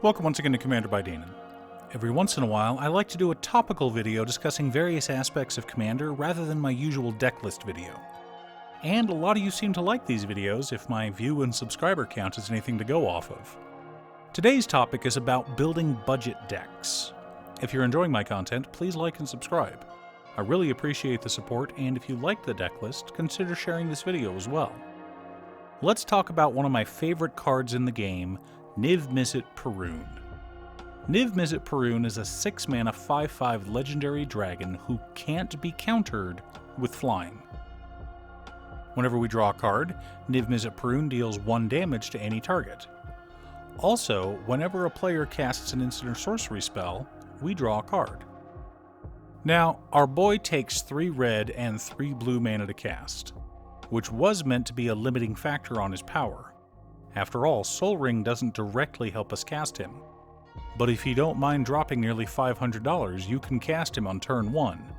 Welcome once again to Commander by Danon. Every once in a while, I like to do a topical video discussing various aspects of Commander rather than my usual deck list video. And a lot of you seem to like these videos if my view and subscriber count is anything to go off of. Today's topic is about building budget decks. If you're enjoying my content, please like and subscribe. I really appreciate the support, and if you like the deck list, consider sharing this video as well. Let's talk about one of my favorite cards in the game, Nimisit Peron. Nimisit Peron is a 6-mana 5/5 legendary dragon who can't be countered with flying. Whenever we draw a card, Nimisit Peron deals 1 damage to any target. Also, whenever a player casts an instant or sorcery spell, we draw a card. Now, our boy takes 3 red and 3 blue mana to cast, which was meant to be a limiting factor on his power. After all, Sol Ring doesn't directly help us cast him. But if you don't mind dropping nearly $500, you can cast him on turn 1,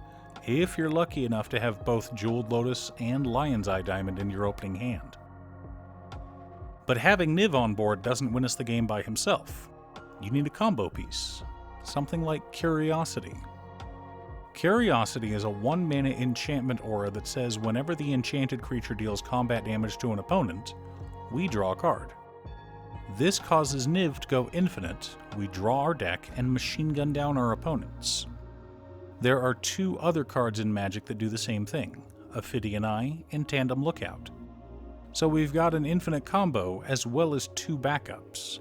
if you're lucky enough to have both Jeweled Lotus and Lion's Eye Diamond in your opening hand. But having Niv on board doesn't win us the game by himself. You need a combo piece, something like Curiosity. Curiosity is a 1-mana enchantment aura that says whenever the enchanted creature deals combat damage to an opponent, we draw a card. This causes Niv to go infinite, we draw our deck, and machine gun down our opponents. There are 2 other cards in Magic that do the same thing, Ophidian Eye and Tandem Lookout. So we've got an infinite combo as well as 2 backups.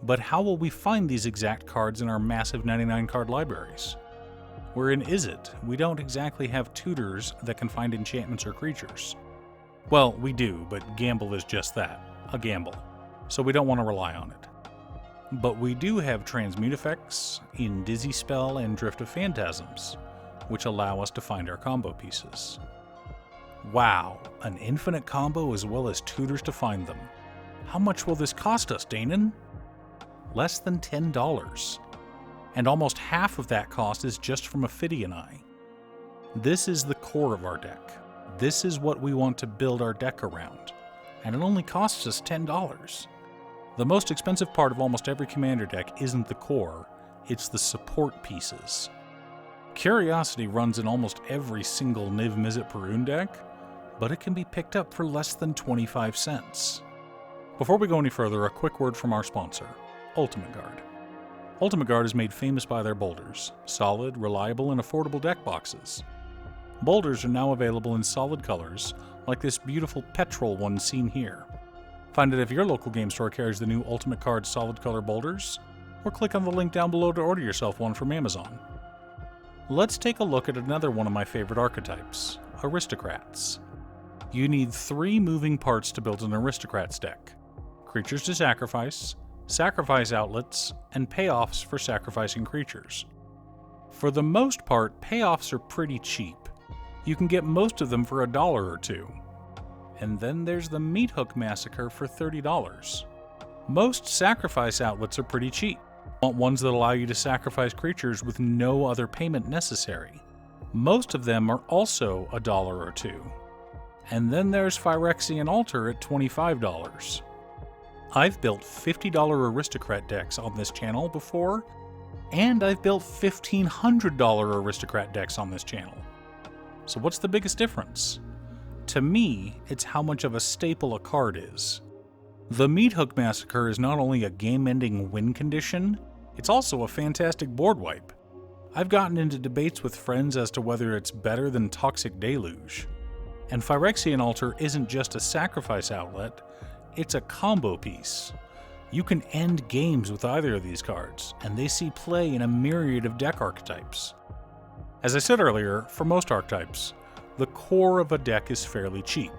But how will we find these exact cards in our massive 99 card libraries? We're in Izzet. We don't exactly have tutors that can find enchantments or creatures. Well, we do, but gamble is just that, a gamble, so we don't want to rely on it. But we do have transmute effects in Dizzy Spell and Drift of Phantasms, which allow us to find our combo pieces. Wow, an infinite combo as well as tutors to find them. How much will this cost us, Danon? Less than $10. And almost half of that cost is just from Ophidian Eye. This is the core of our deck. This is what we want to build our deck around, and it only costs us $10. The most expensive part of almost every Commander deck isn't the core, it's the support pieces. Curiosity runs in almost every single Nimisit Peron deck, but it can be picked up for less than 25 cents. Before we go any further, a quick word from our sponsor, Ultimate Guard. Ultimate Guard is made famous by their boulders, solid, reliable, and affordable deck boxes. Boulders are now available in solid colors, like this beautiful petrol one seen here. Find it if your local game store carries the new Ultimate Card solid color boulders, or click on the link down below to order yourself one from Amazon. Let's take a look at another one of my favorite archetypes, Aristocrats. You need 3 moving parts to build an Aristocrats deck: creatures to sacrifice, sacrifice outlets, and payoffs for sacrificing creatures. For the most part, payoffs are pretty cheap. You can get most of them for $1 or $2. And then there's the Meat Hook Massacre for $30. Most sacrifice outlets are pretty cheap. Want ones that allow you to sacrifice creatures with no other payment necessary. Most of them are also $1 or $2. And then there's Phyrexian Altar at $25. I've built $50 Aristocrat decks on this channel before, and I've built $1,500 Aristocrat decks on this channel. So what's the biggest difference? To me, it's how much of a staple a card is. The Meat Hook Massacre is not only a game-ending win condition, it's also a fantastic board wipe. I've gotten into debates with friends as to whether it's better than Toxic Deluge. And Phyrexian Altar isn't just a sacrifice outlet, it's a combo piece. You can end games with either of these cards, and they see play in a myriad of deck archetypes. As I said earlier, for most archetypes, the core of a deck is fairly cheap.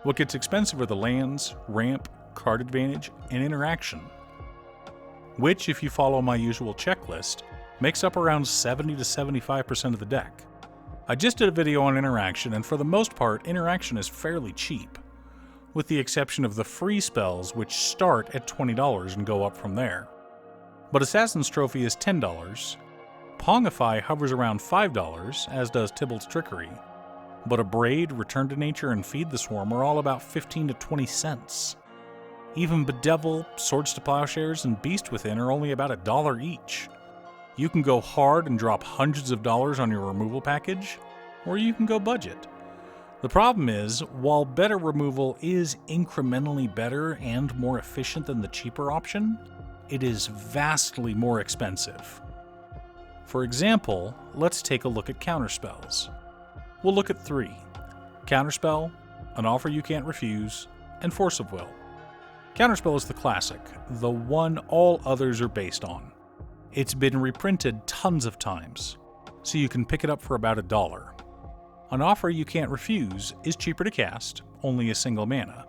What gets expensive are the lands, ramp, card advantage, and interaction, which, if you follow my usual checklist, makes up around 70 to 75% of the deck. I just did a video on interaction, and for the most part, interaction is fairly cheap, with the exception of the free spells, which start at $20 and go up from there. But Assassin's Trophy is $10, Pongify hovers around $5, as does Tybalt's Trickery, but Abrade, Return to Nature, and Feed the Swarm are all about 15 to 20 cents. Even Bedevil, Swords to Plowshares, and Beast Within are only about $1 each. You can go hard and drop hundreds of dollars on your removal package, or you can go budget. The problem is, while better removal is incrementally better and more efficient than the cheaper option, it is vastly more expensive. For example, let's take a look at counterspells. We'll look at 3. Counterspell, An Offer You Can't Refuse, and Force of Will. Counterspell is the classic, the one all others are based on. It's been reprinted tons of times, so you can pick it up for about $1. An Offer You Can't Refuse is cheaper to cast, only a single mana.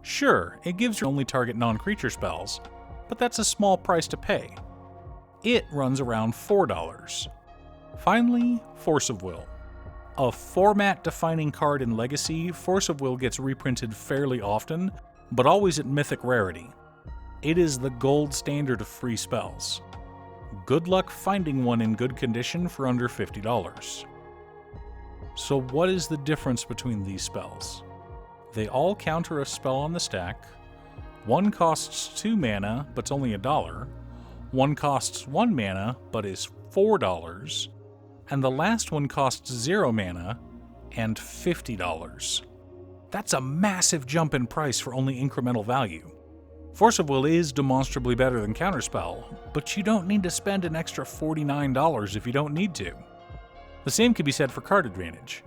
Sure, it gives you only target non-creature spells, but that's a small price to pay. It runs around $4. Finally, Force of Will. A format-defining card in Legacy, Force of Will gets reprinted fairly often, but always at mythic rarity. It is the gold standard of free spells. Good luck finding one in good condition for under $50. So what is the difference between these spells? They all counter a spell on the stack. One costs 2 mana, but's only $1. One costs 1 mana, but is $4. And the last one costs 0 mana and $50. That's a massive jump in price for only incremental value. Force of Will is demonstrably better than Counterspell, but you don't need to spend an extra $49 if you don't need to. The same can be said for card advantage.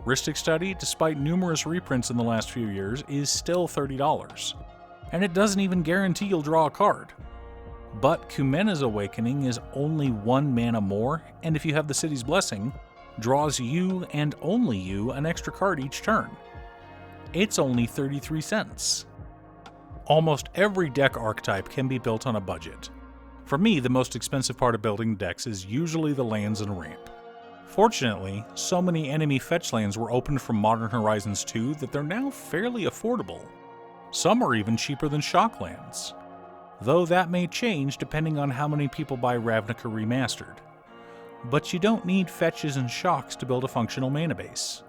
Rhystic Study, despite numerous reprints in the last few years, is still $30, and it doesn't even guarantee you'll draw a card. But Kumena's Awakening is only 1 mana more, and if you have the City's Blessing, draws you and only you an extra card each turn. It's only 33 cents. Almost every deck archetype can be built on a budget. For me, the most expensive part of building decks is usually the lands and ramp. Fortunately, so many enemy fetch lands were opened from Modern Horizons 2 that they're now fairly affordable. Some are even cheaper than Shocklands, though that may change depending on how many people buy Ravnica Remastered. But you don't need fetches and shocks to build a functional mana base.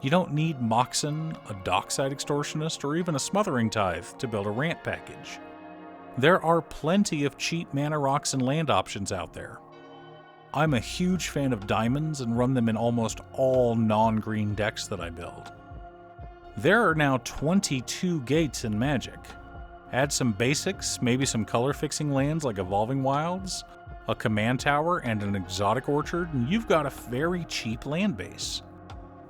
You don't need Moxen, a Dockside Extortionist, or even a Smothering Tithe to build a ramp package. There are plenty of cheap mana rocks and land options out there. I'm a huge fan of diamonds and run them in almost all non-green decks that I build. There are now 22 gates in Magic. Add some basics, maybe some color-fixing lands like Evolving Wilds, a command tower, and an exotic orchard, and you've got a very cheap land base.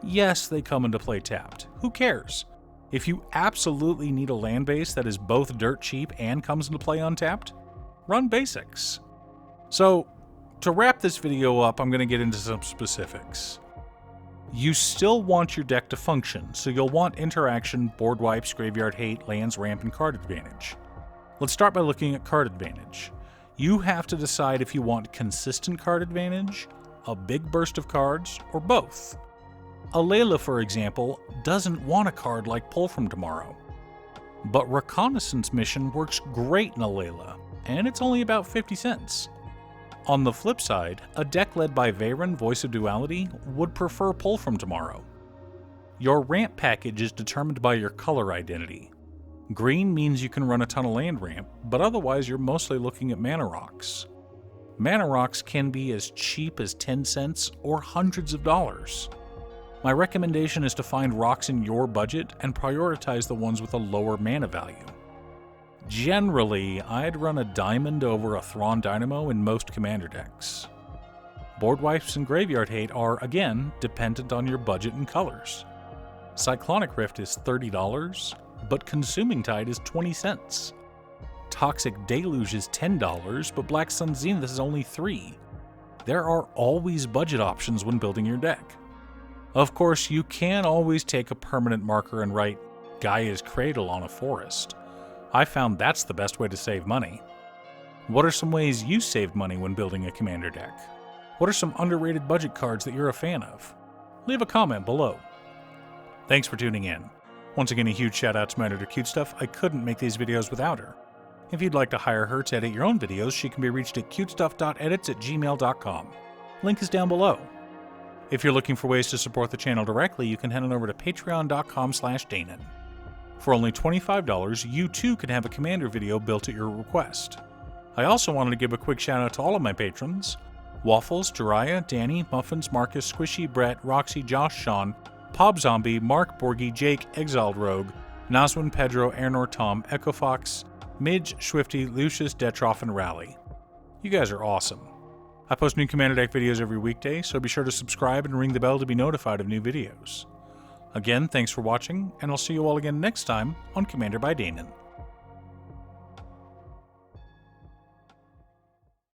Yes, they come into play tapped. Who cares? If you absolutely need a land base that is both dirt cheap and comes into play untapped, run basics. So, to wrap this video up, I'm going to get into some specifics. You still want your deck to function, so you'll want interaction, board wipes, graveyard hate, lands, ramp, and card advantage. Let's start by looking at card advantage. You have to decide if you want consistent card advantage, a big burst of cards, or both. Alayla, for example, doesn't want a card like Pull From Tomorrow. But Reconnaissance Mission works great in Alayla, and it's only about 50 cents. On the flip side, a deck led by Veyron, Voice of Duality, would prefer Pull From Tomorrow. Your ramp package is determined by your color identity. Green means you can run a ton of land ramp, but otherwise you're mostly looking at mana rocks. Mana rocks can be as cheap as 10 cents or hundreds of dollars. My recommendation is to find rocks in your budget and prioritize the ones with a lower mana value. Generally, I'd run a diamond over a Thrawn Dynamo in most commander decks. Board wipes and graveyard hate are, again, dependent on your budget and colors. Cyclonic Rift is $30, but Consuming Tide is 20 cents. Toxic Deluge is $10, but Black Sun Zenith is only $3. There are always budget options when building your deck. Of course, you can always take a permanent marker and write Gaia's Cradle on a forest. I found that's the best way to save money. What are some ways you saved money when building a commander deck? What are some underrated budget cards that you're a fan of? Leave a comment below. Thanks for tuning in. Once again, a huge shout out to my editor cutestuff. I couldn't make these videos without her. If you'd like to hire her to edit your own videos, she can be reached at cutestuff.edits@gmail.com. Link is down below. If you're looking for ways to support the channel directly, you can head on over to patreon.com/Danon. For only $25, you too can have a Commander video built at your request. I also wanted to give a quick shout out to all of my patrons: Waffles, Jiraiya, Danny, Muffins, Marcus, Squishy, Brett, Roxy, Josh, Sean, Pob Zombie, Mark, Borgie, Jake, Exiled Rogue, Nazwin, Pedro, Ernor, Tom, Echo Fox, Midge, Swifty, Lucius, Detroff, and Rally. You guys are awesome. I post new Commander Deck videos every weekday, so be sure to subscribe and ring the bell to be notified of new videos. Again, thanks for watching, and I'll see you all again next time on Commander by Danon.